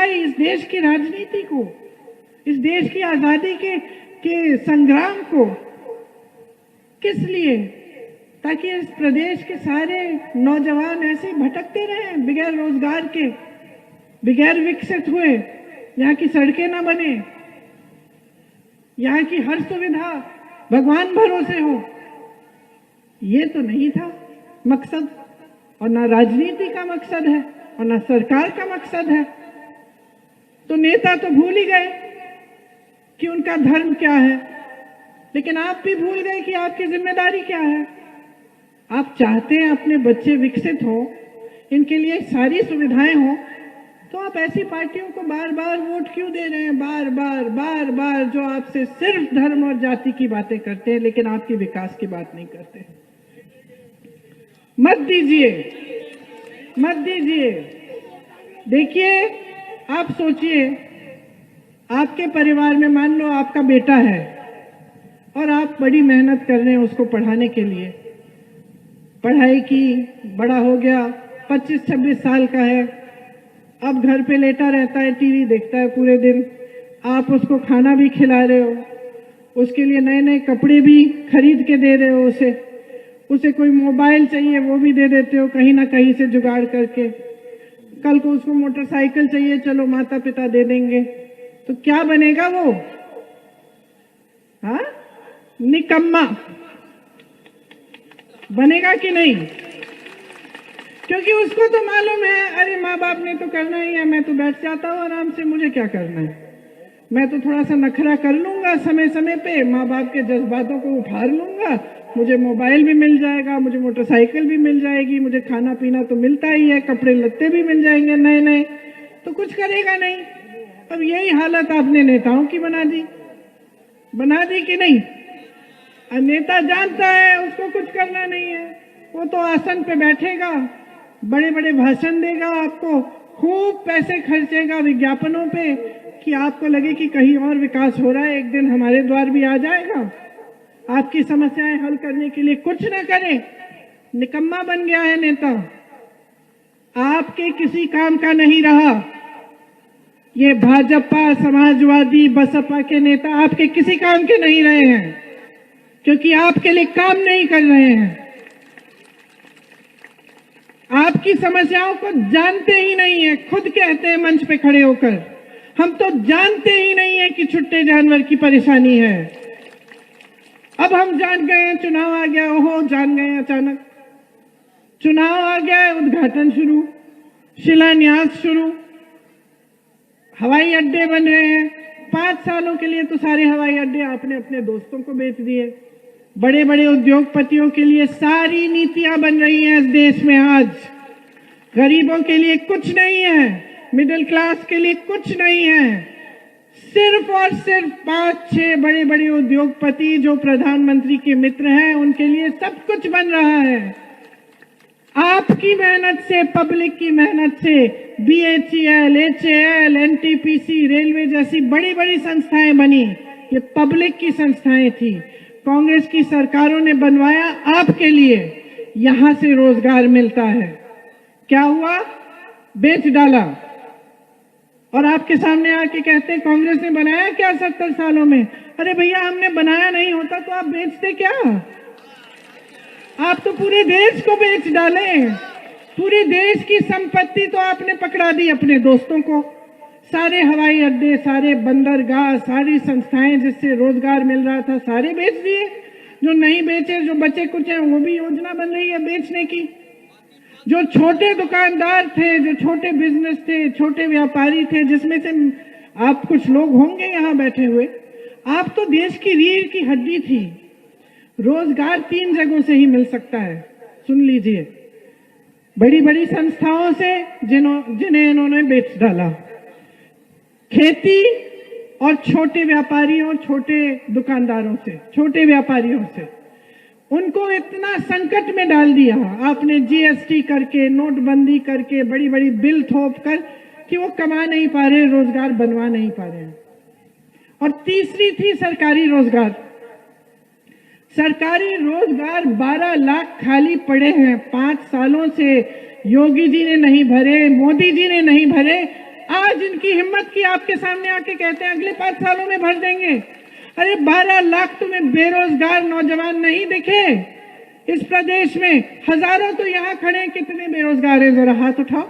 सिखाई इस देश की राजनीति को, इस देश की आजादी के संग्राम को। किस लिए? ताकि इस प्रदेश के सारे नौजवान ऐसे भटकते रहे बगैर रोजगार के, बगैर विकसित हुए, यहाँ की सड़कें ना बने, यहाँ की हर सुविधा भगवान भरोसे हो। ये तो नहीं था मकसद, और ना राजनीति का मकसद है और ना सरकार का मकसद है। तो नेता तो भूल ही गए कि उनका धर्म क्या है, लेकिन आप भी भूल गए कि आपकी जिम्मेदारी क्या है। आप चाहते हैं अपने बच्चे विकसित हों, इनके लिए सारी सुविधाएं हों, तो आप ऐसी पार्टियों को बार बार वोट क्यों दे रहे हैं? बार बार जो आपसे सिर्फ धर्म और जाति की बातें करते हैं, लेकिन आपकी विकास की बात नहीं करते। मत दीजिए, मत दीजिए। देखिए, आप सोचिए, आपके परिवार में मान लो आपका बेटा है और आप बड़ी मेहनत कर रहे हैं उसको पढ़ाने के लिए। पढ़ाई की, बड़ा हो गया, 25-26 साल का है, अब घर पे लेटा रहता है, टीवी देखता है पूरे दिन। आप उसको खाना भी खिला रहे हो, उसके लिए नए नए कपड़े भी खरीद के दे रहे हो, उसे कोई मोबाइल चाहिए वो भी दे देते हो कहीं ना कहीं से जुगाड़ करके। कल को उसको मोटरसाइकिल चाहिए, चलो माता पिता दे देंगे। तो क्या बनेगा वो? हाँ, निकम्मा बनेगा कि नहीं? क्योंकि उसको तो मालूम है, अरे माँ बाप ने तो करना ही है, मैं तो बैठ जाता हूँ आराम से, मुझे क्या करना है। मैं तो थोड़ा सा नखरा कर लूंगा समय समय पे, माँ बाप के जज्बातों को उठार लूंगा, मुझे मोबाइल भी मिल जाएगा, मुझे मोटरसाइकिल भी मिल जाएगी, मुझे खाना पीना तो मिलता ही है, कपड़े लत्ते भी मिल जाएंगे नए नए, तो कुछ करेगा नहीं। अब यही हालत आपने नेताओं की बना दी कि नहीं? नेता जानता है उसको कुछ करना नहीं है, वो तो आसन पे बैठेगा, बड़े बड़े भाषण देगा, आपको खूब पैसे खर्चेगा विज्ञापनों पे कि आपको लगे कि कहीं और विकास हो रहा है, एक दिन हमारे द्वार भी आ जाएगा। आपकी समस्याएं हल करने के लिए कुछ ना करे, निकम्मा बन गया है नेता, आपके किसी काम का नहीं रहा। ये भाजपा, समाजवादी, बसपा के नेता आपके किसी काम के नहीं रहे हैं, क्योंकि आपके लिए काम नहीं कर रहे हैं, आपकी समस्याओं को जानते ही नहीं है। खुद कहते हैं मंच पे खड़े होकर, हम तो जानते ही नहीं है कि छुट्टे जानवर की परेशानी है। अब हम जान गए हैं, चुनाव आ गया, ओहो जान गए, अचानक चुनाव आ गया, उद्घाटन शुरू, शिलान्यास शुरू, हवाई अड्डे बन रहे हैं। 5 सालों के लिए तो सारे हवाई अड्डे आपने अपने दोस्तों को बेच दिए। बड़े बड़े उद्योगपतियों के लिए सारी नीतियां बन रही हैं इस देश में। आज गरीबों के लिए कुछ नहीं है, मिडिल क्लास के लिए कुछ नहीं है। सिर्फ और सिर्फ 5-6 बड़े बड़े उद्योगपति जो प्रधानमंत्री के मित्र हैं, उनके लिए सब कुछ बन रहा है। आपकी मेहनत से, पब्लिक की मेहनत से BHEL, HAL, NTPC, रेलवे जैसी बड़ी बड़ी संस्थाएं बनी। ये पब्लिक की संस्थाएं थी, कांग्रेस की सरकारों ने बनवाया आपके लिए। यहां से रोजगार मिलता है। क्या हुआ? बेच डाला। और आपके सामने आके कहते हैं कांग्रेस ने बनाया क्या 70 सालों में? अरे भैया, हमने बनाया नहीं होता तो आप बेचते क्या? आप तो पूरे देश को बेच डाले। पूरे देश की संपत्ति तो आपने पकड़ा दी अपने दोस्तों को। सारे हवाई अड्डे, सारे बंदरगाह, सारी संस्थाएं जिससे रोजगार मिल रहा था, सारे बेच दिए। जो नहीं बेचे, जो बचे कुछ हैं, वो भी योजना बन रही है बेचने की। जो छोटे दुकानदार थे, जो छोटे बिजनेस थे, छोटे व्यापारी थे, जिसमें से आप कुछ लोग होंगे यहाँ बैठे हुए, आप तो देश की रीढ़ की हड्डी थी। रोजगार 3 जगहों से ही मिल सकता है, सुन लीजिए। बड़ी बड़ी संस्थाओं से जिन्हें इन्होंने बेच डाला, खेती और छोटे व्यापारियों और छोटे दुकानदारों से, छोटे व्यापारियों से उनको इतना संकट में डाल दिया आपने GST करके, नोटबंदी करके, बड़ी बड़ी बिल थोप कर कि वो कमा नहीं पा रहे, रोजगार बनवा नहीं पा रहे। और तीसरी थी सरकारी रोजगार। सरकारी रोजगार 12 लाख खाली पड़े हैं। 5 सालों से योगी जी ने नहीं भरे, मोदी जी ने नहीं भरे, आज इनकी हिम्मत की आपके सामने आके कहते हैं अगले 5 सालों में भर देंगे। अरे 12 लाख तुम्हें बेरोजगार नौजवान नहीं दिखे इस प्रदेश में? हजारों तो यहाँ खड़े हैं, कितने बेरोजगार हैं जरा हाथ उठाओ।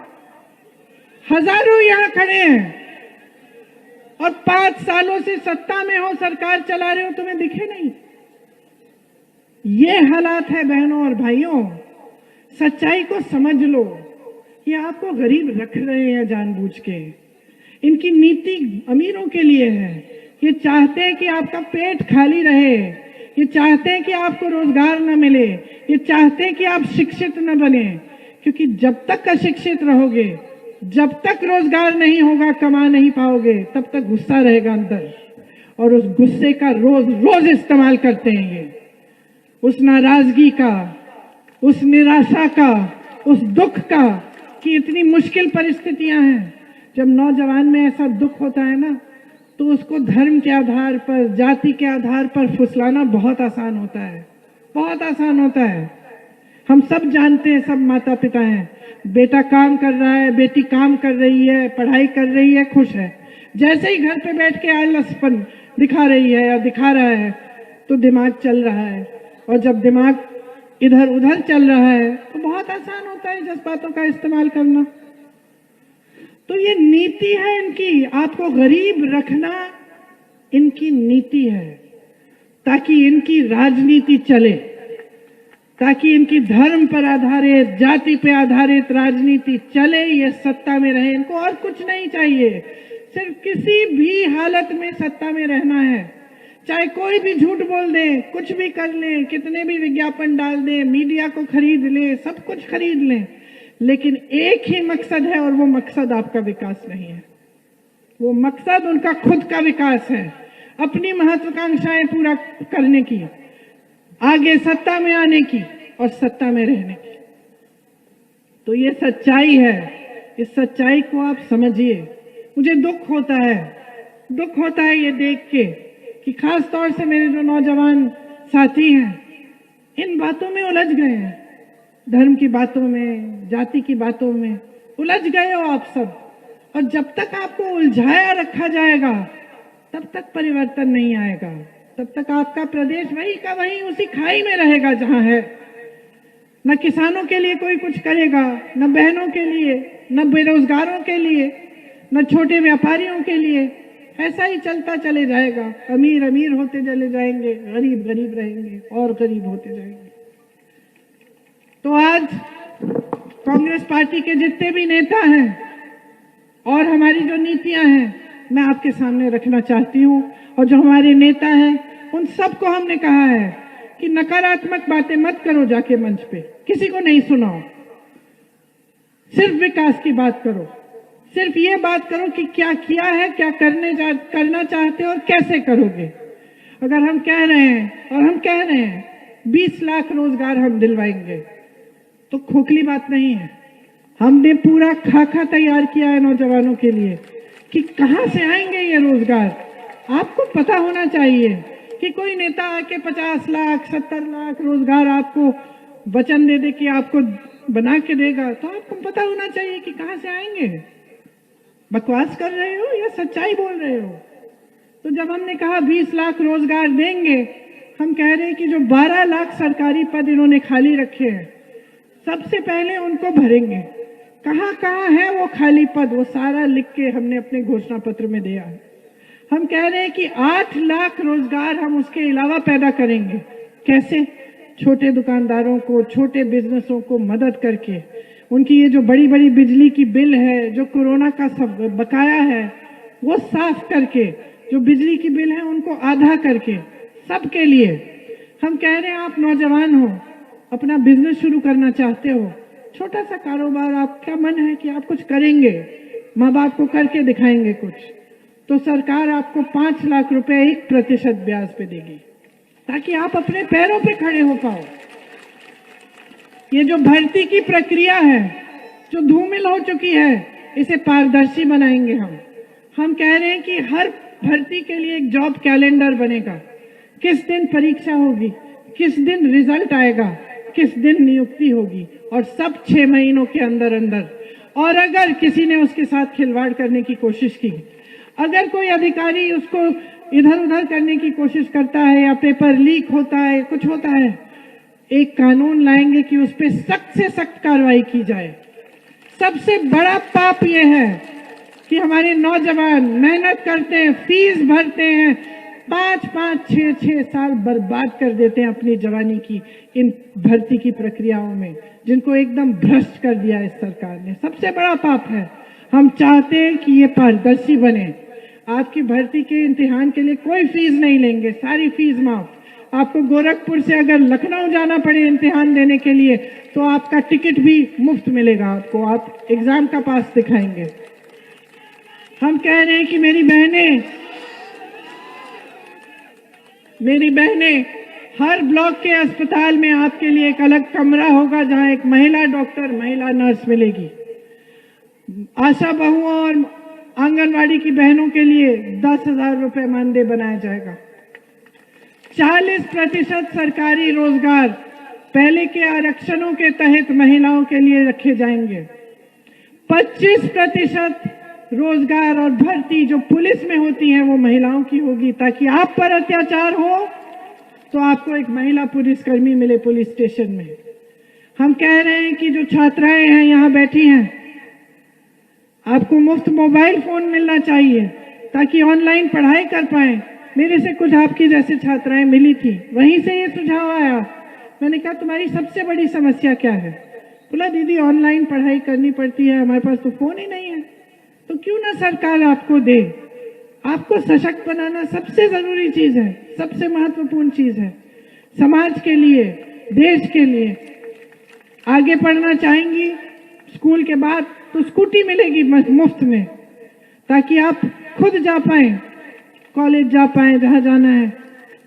हजारों यहाँ खड़े हैं और 5 सालों से सत्ता में हो, सरकार चला रहे हो, तुम्हें दिखे नहीं? ये हालात है बहनों और भाइयों। सच्चाई को समझ लो। ये आपको गरीब रख रहे हैं जानबूझ के। इनकी नीति अमीरों के लिए है। ये चाहते हैं कि आपका पेट खाली रहे, ये चाहते हैं कि आपको रोजगार न मिले, ये चाहते हैं कि आप शिक्षित न बने, क्योंकि जब तक अशिक्षित रहोगे, जब तक रोजगार नहीं होगा, कमा नहीं पाओगे, तब तक गुस्सा रहेगा अंदर, और उस गुस्से का रोज रोज इस्तेमाल करते हैं ये, उस नाराजगी का, उस निराशा का, उस दुख का, कि इतनी मुश्किल परिस्थितियां हैं। जब नौजवान में ऐसा दुख होता है ना, तो उसको धर्म के आधार पर, जाति के आधार पर फुसलाना बहुत आसान होता है, बहुत आसान होता है। हम सब जानते हैं, सब माता पिता हैं, बेटा काम कर रहा है, बेटी काम कर रही है, पढ़ाई कर रही है, खुश है। जैसे ही घर पे बैठ के आलसपन दिखा रही है या दिखा रहा है, तो दिमाग चल रहा है, और जब दिमाग इधर उधर चल रहा है तो बहुत आसान होता है जज्बातों का इस्तेमाल करना। तो ये नीति है इनकी, आपको गरीब रखना इनकी नीति है, ताकि इनकी राजनीति चले, ताकि इनकी धर्म पर आधारित, जाति पे आधारित राजनीति चले, ये सत्ता में रहे। इनको और कुछ नहीं चाहिए, सिर्फ किसी भी हालत में सत्ता में रहना है। चाहे कोई भी झूठ बोल दे, कुछ भी कर ले, कितने भी विज्ञापन डाल दे, मीडिया को खरीद ले, सब कुछ खरीद ले, लेकिन एक ही मकसद है, और वो मकसद आपका विकास नहीं है। वो मकसद उनका खुद का विकास है, अपनी महत्वाकांक्षाएं पूरा करने की, आगे सत्ता में आने की और सत्ता में रहने की। तो ये सच्चाई है, इस सच्चाई को आप समझिए। मुझे दुख होता है ये देख के कि खास तौर से मेरे जो नौजवान साथी हैं, इन बातों में उलझ गए हैं, धर्म की बातों में, जाति की बातों में उलझ गए हो आप सब। और जब तक आपको उलझाया रखा जाएगा, तब तक परिवर्तन नहीं आएगा, तब तक आपका प्रदेश वही का वही उसी खाई में रहेगा जहां है। न किसानों के लिए कोई कुछ करेगा, न बहनों के लिए, न बेरोजगारों के लिए, न छोटे व्यापारियों के लिए। ऐसा ही चलता चले जाएगा। अमीर अमीर होते चले जाएंगे, गरीब गरीब रहेंगे और गरीब होते जाएंगे। तो आज कांग्रेस पार्टी के जितने भी नेता हैं और हमारी जो नीतियां हैं, मैं आपके सामने रखना चाहती हूं। और जो हमारे नेता हैं, उन सबको हमने कहा है कि नकारात्मक बातें मत करो, जाके मंच पे किसी को नहीं सुनाओ, सिर्फ विकास की बात करो, सिर्फ ये बात करो कि क्या किया है, क्या करना चाहते हो और कैसे करोगे। अगर हम कह रहे हैं, और हम कह रहे हैं 20 लाख रोजगार हम दिलवाएंगे, तो खोखली बात नहीं है। हमने पूरा खाका तैयार किया है नौजवानों के लिए कि कहां से आएंगे ये रोजगार। आपको पता होना चाहिए कि कोई नेता आके 50 लाख 70 लाख रोजगार आपको वचन दे दे कि आपको बना के देगा, तो आपको पता होना चाहिए कि कहां से आएंगे। बकवास कर रहे हो या सच्चाई बोल रहे हो? तो जब हमने कहा 20 लाख रोजगार देंगे, हम कह रहे हैं कि जो 12 लाख सरकारी पद इन्होंने खाली रखे हैं, सबसे पहले उनको भरेंगे। कहाँ कहाँ है वो खाली पद, वो सारा लिख के हमने अपने घोषणा पत्र में दिया है। हम कह रहे हैं कि 8 लाख रोजगार हम उसके अलावा पैदा करेंगे। कैसे? छोटे दुकानदारों को, छोटे बिजनेसों को मदद करके, उनकी ये जो बड़ी बड़ी बिजली की बिल है, जो कोरोना का सब बकाया है, वो साफ करके, जो बिजली की बिल है उनको आधा करके, सबके लिए। हम कह रहे हैं आप नौजवान हो, अपना बिजनेस शुरू करना चाहते हो, छोटा सा कारोबार, आपका मन है कि आप कुछ करेंगे, माँ बाप को करके दिखाएंगे कुछ, तो सरकार आपको 5 लाख रुपए 1% ब्याज पे देगी, ताकि आप अपने पैरों पे खड़े हो पाओ। ये जो भर्ती की प्रक्रिया है, जो धूमिल हो चुकी है, इसे पारदर्शी बनाएंगे हम कह रहे हैं कि हर भर्ती के लिए एक जॉब कैलेंडर बनेगा। किस दिन परीक्षा होगी, किस दिन रिजल्ट आएगा, किस दिन नियुक्ति होगी, और सब 6 महीनों के अंदर अंदर और अगर किसी ने उसके साथ खिलवाड़ करने की कोशिश की, अगर कोई अधिकारी उसको इधर उधर करने की कोशिश करता है या पेपर लीक होता है, कुछ होता है, एक कानून लाएंगे कि उस पर सख्त से सख्त कार्रवाई की जाए। सबसे बड़ा पाप यह है कि हमारे नौजवान मेहनत करते हैं, फीस भरते हैं, 5-5, 6-6 साल बर्बाद कर देते हैं अपनी जवानी की इन भर्ती की प्रक्रियाओं में, जिनको एकदम भ्रष्ट कर दिया इस सरकार ने। सबसे बड़ा पाप है। हम चाहते हैं कि ये पारदर्शी बने। आपकी भर्ती के इम्तिहान के लिए कोई फीस नहीं लेंगे, सारी फीस माफ। आपको गोरखपुर से अगर लखनऊ जाना पड़े इम्तिहान देने के लिए तो आपका टिकट भी मुफ्त मिलेगा आपको, आप एग्जाम का पास दिखाएंगे। हम कह रहे हैं कि मेरी बहनें, हर ब्लॉक के अस्पताल में आपके लिए एक अलग कमरा होगा जहां एक महिला डॉक्टर, महिला नर्स मिलेगी। आशा बहुओं और आंगनवाड़ी की बहनों के लिए 10,000 रुपए मानदेय बनाया जाएगा। 40% सरकारी रोजगार पहले के आरक्षणों के तहत महिलाओं के लिए रखे जाएंगे। 25% रोजगार और भर्ती जो पुलिस में होती है वो महिलाओं की होगी, ताकि आप पर अत्याचार हो तो आपको एक महिला पुलिसकर्मी मिले पुलिस स्टेशन में। हम कह रहे हैं कि जो छात्राएं हैं यहाँ बैठी हैं, आपको मुफ्त मोबाइल फोन मिलना चाहिए ताकि ऑनलाइन पढ़ाई कर पाएं। मेरे से कुछ आपकी जैसे छात्राएं मिली थी, वहीं से ये सुझाव आया। मैंने कहा तुम्हारी सबसे बड़ी समस्या क्या है? बोला दीदी ऑनलाइन पढ़ाई करनी पड़ती है, हमारे पास तो फोन ही नहीं है। तो क्यों ना सरकार आपको दे। आपको सशक्त बनाना सबसे जरूरी चीज है, सबसे महत्वपूर्ण चीज है। समाज के लिए, देश के लिए आगे पढ़ना चाहेंगी स्कूल के बाद तो स्कूटी मिलेगी मुफ्त में, ताकि आप खुद जा पाए, कॉलेज जा पाए, जहां जाना है,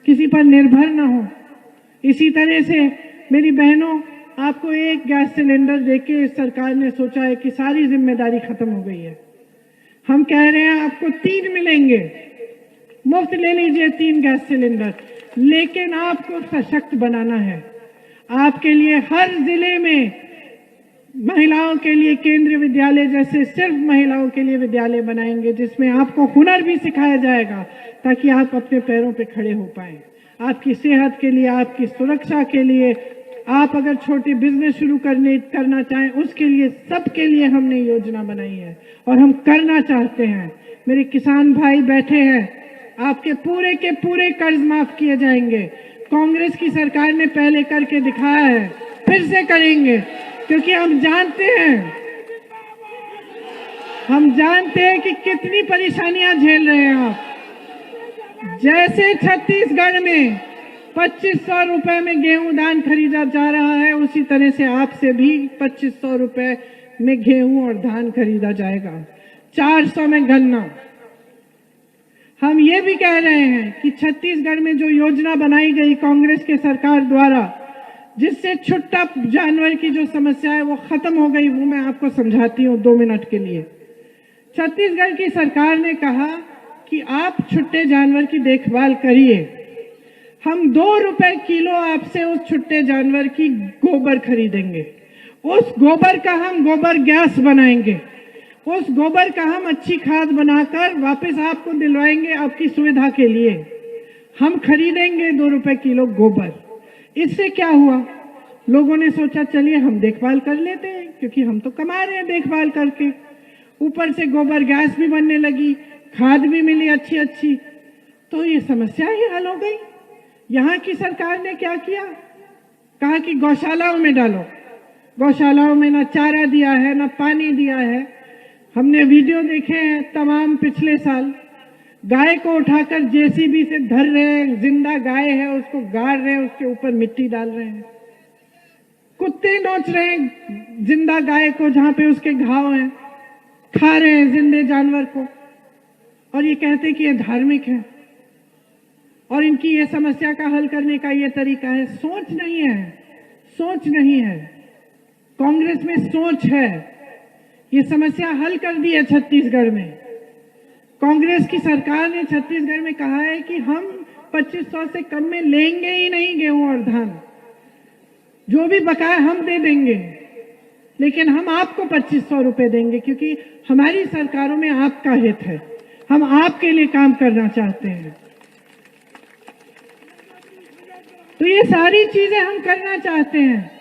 किसी पर निर्भर ना हो। इसी तरह से मेरी बहनों, आपको एक गैस सिलेंडर देके इस सरकार ने सोचा है कि सारी जिम्मेदारी खत्म हो गई है। हम कह रहे हैं आपको 3 मिलेंगे, मुफ्त ले लीजिए 3 गैस सिलेंडर, लेकिन आपको सशक्त बनाना है। आपके लिए हर जिले में महिलाओं के लिए केंद्रीय विद्यालय जैसे सिर्फ महिलाओं के लिए विद्यालय बनाएंगे, जिसमें आपको हुनर भी सिखाया जाएगा ताकि आप अपने पैरों पे खड़े हो पाएं। आपकी सेहत के लिए, आपकी सुरक्षा के लिए, आप अगर छोटे बिजनेस शुरू करना चाहें उसके लिए, सबके लिए हमने योजना बनाई है और हम करना चाहते हैं। मेरे किसान भाई बैठे हैं, आपके पूरे के पूरे कर्ज माफ किए जाएंगे। कांग्रेस की सरकार ने पहले करके दिखाया है, फिर से करेंगे, क्योंकि हम जानते हैं कि कितनी परेशानियां झेल रहे हैं आप। जैसे छत्तीसगढ़ में 2500 रुपए में गेहूं धान खरीदा जा रहा है, उसी तरह से आपसे भी 2500 रुपए में गेहूं और धान खरीदा जाएगा, 400 में गन्ना। हम ये भी कह रहे हैं कि छत्तीसगढ़ में जो योजना बनाई गई कांग्रेस के सरकार द्वारा, जिससे छुट्टा जानवर की जो समस्या है वो खत्म हो गई, वो मैं आपको समझाती हूँ 2 मिनट के लिए। छत्तीसगढ़ की सरकार ने कहा कि आप छुट्टे जानवर की देखभाल करिए, हम 2 रुपए किलो आपसे उस छुट्टे जानवर की गोबर खरीदेंगे, उस गोबर का हम गोबर गैस बनाएंगे, उस गोबर का हम अच्छी खाद बनाकर वापस आपको दिलवाएंगे आपकी सुविधा के लिए। हम खरीदेंगे 2 रुपए किलो गोबर। इससे क्या हुआ, लोगों ने सोचा चलिए हम देखभाल कर लेते हैं, क्योंकि हम तो कमा रहे हैं देखभाल करके। ऊपर से गोबर गैस भी बनने लगी, खाद भी मिली अच्छी अच्छी, तो ये समस्या ही हल हो गई। यहाँ की सरकार ने क्या किया, कहा कि गौशालाओं में डालो। गौशालाओं में ना चारा दिया है, ना पानी दिया है। हमने वीडियो देखे हैं तमाम पिछले साल, गाय को उठाकर जेसीबी से धर रहे हैं, जिंदा गाय है उसको गाड़ रहे हैं, उसके ऊपर मिट्टी डाल रहे हैं। कुत्ते नोच रहे हैं जिंदा गाय को जहां पे उसके घाव हैं, खा रहे हैं जिंदे जानवर को, और ये कहते कि ये धार्मिक है और इनकी ये समस्या का हल करने का ये तरीका है। सोच नहीं है, सोच नहीं है। कांग्रेस में सोच है। ये समस्या हल कर दी है छत्तीसगढ़ में। कांग्रेस की सरकार ने छत्तीसगढ़ में कहा है कि हम 2500 से कम में लेंगे ही नहीं गेहूं और धान, जो भी बकाया हम दे देंगे। लेकिन हम आपको 2500 रुपए देंगे क्योंकि हमारी सरकारों में आपका हित है, हम आपके लिए काम करना चाहते हैं। तो ये सारी चीजें हम करना चाहते हैं,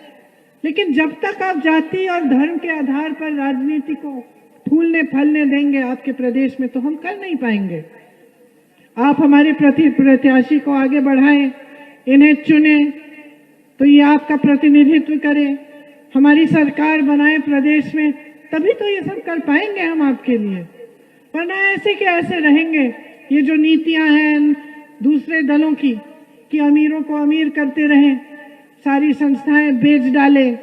लेकिन जब तक आप जाति और धर्म के आधार पर राजनीति को फूलने फलने देंगे आपके प्रदेश में, तो हम कर नहीं पाएंगे। आप हमारे प्रत्याशी को आगे बढ़ाएं, इन्हें चुने, तो ये आपका प्रतिनिधित्व करे, हमारी सरकार बनाए प्रदेश में, तभी तो ये सब कर पाएंगे हम आपके लिए। वरना ऐसे के ऐसे रहेंगे। ये जो नीतियां हैं दूसरे दलों की कि अमीरों को अमीर करते रहें, सारी संस्थाएं बेच डालें,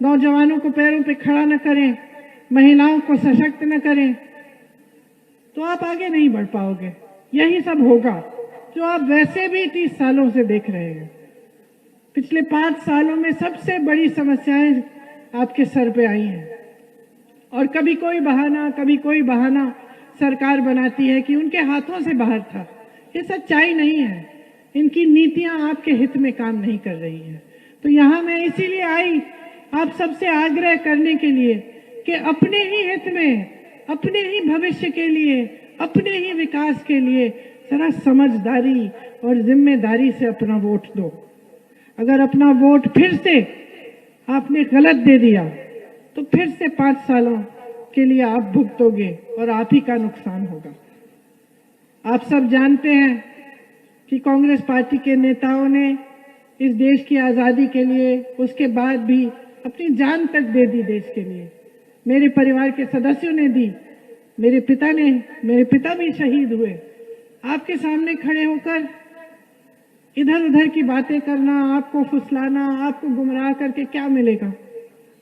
नौजवानों को पैरों पे खड़ा न करें, महिलाओं को सशक्त न करें, तो आप आगे नहीं बढ़ पाओगे। यही सब होगा जो आप वैसे भी 30 सालों से देख रहे हैं। पिछले 5 सालों में सबसे बड़ी समस्याएं आपके सर पे आई हैं, और कभी कोई बहाना सरकार बनाती है कि उनके हाथों से बाहर था। ये सच्चाई नहीं है। इनकी नीतियां आपके हित में काम नहीं कर रही हैं। तो यहाँ मैं इसीलिए आई आप सबसे आग्रह करने के लिए कि अपने ही हित में, अपने ही भविष्य के लिए, अपने ही विकास के लिए जरा समझदारी और जिम्मेदारी से अपना वोट दो। अगर अपना वोट फिर से आपने गलत दे दिया तो फिर से 5 सालों के लिए आप भुगतोगे और आप ही का नुकसान होगा। आप सब जानते हैं कि कांग्रेस पार्टी के नेताओं ने इस देश की आज़ादी के लिए उसके बाद भी अपनी जान तक दे दी देश के लिए। मेरे परिवार के सदस्यों ने दी, मेरे पिता भी शहीद हुए। आपके सामने खड़े होकर इधर उधर की बातें करना, आपको फुसलाना, आपको गुमराह करके क्या मिलेगा?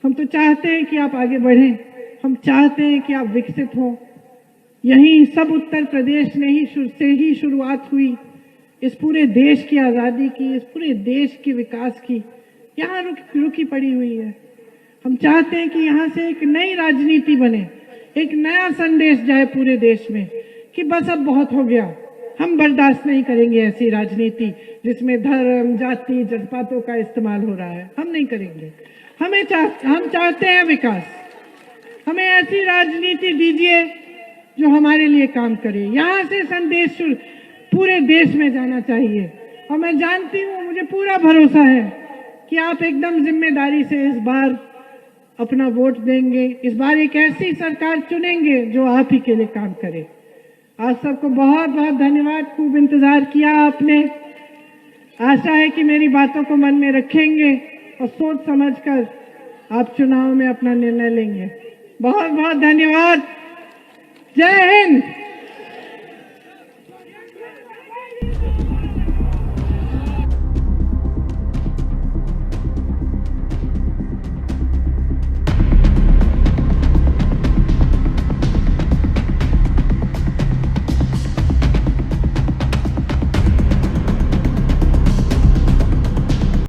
हम तो चाहते हैं कि आप आगे बढ़ें, हम चाहते हैं कि आप विकसित हो। यही सब उत्तर प्रदेश से ही शुरुआत हुई इस पूरे देश की आज़ादी की, इस पूरे देश के विकास की, यहाँ रुकी पड़ी हुई है। हम चाहते हैं कि यहाँ से एक नई राजनीति बने, एक नया संदेश जाए पूरे देश में कि बस अब बहुत हो गया, हम बर्दाश्त नहीं करेंगे ऐसी राजनीति जिसमें धर्म, जाति, जज्बातों का इस्तेमाल हो रहा है। हम नहीं करेंगे। हम चाहते हैं विकास। हमें ऐसी राजनीति दीजिए जो हमारे लिए काम करे। यहाँ से संदेश पूरे देश में जाना चाहिए। और मैं जानती हूँ, मुझे पूरा भरोसा है कि आप एकदम जिम्मेदारी से इस बार अपना वोट देंगे। इस बार एक ऐसी सरकार चुनेंगे जो आप ही के लिए काम करे। आप सबको बहुत बहुत धन्यवाद। खूब इंतजार किया आपने। आशा है कि मेरी बातों को मन में रखेंगे और सोच समझकर आप चुनाव में अपना निर्णय लेंगे। बहुत बहुत धन्यवाद। जय हिंद।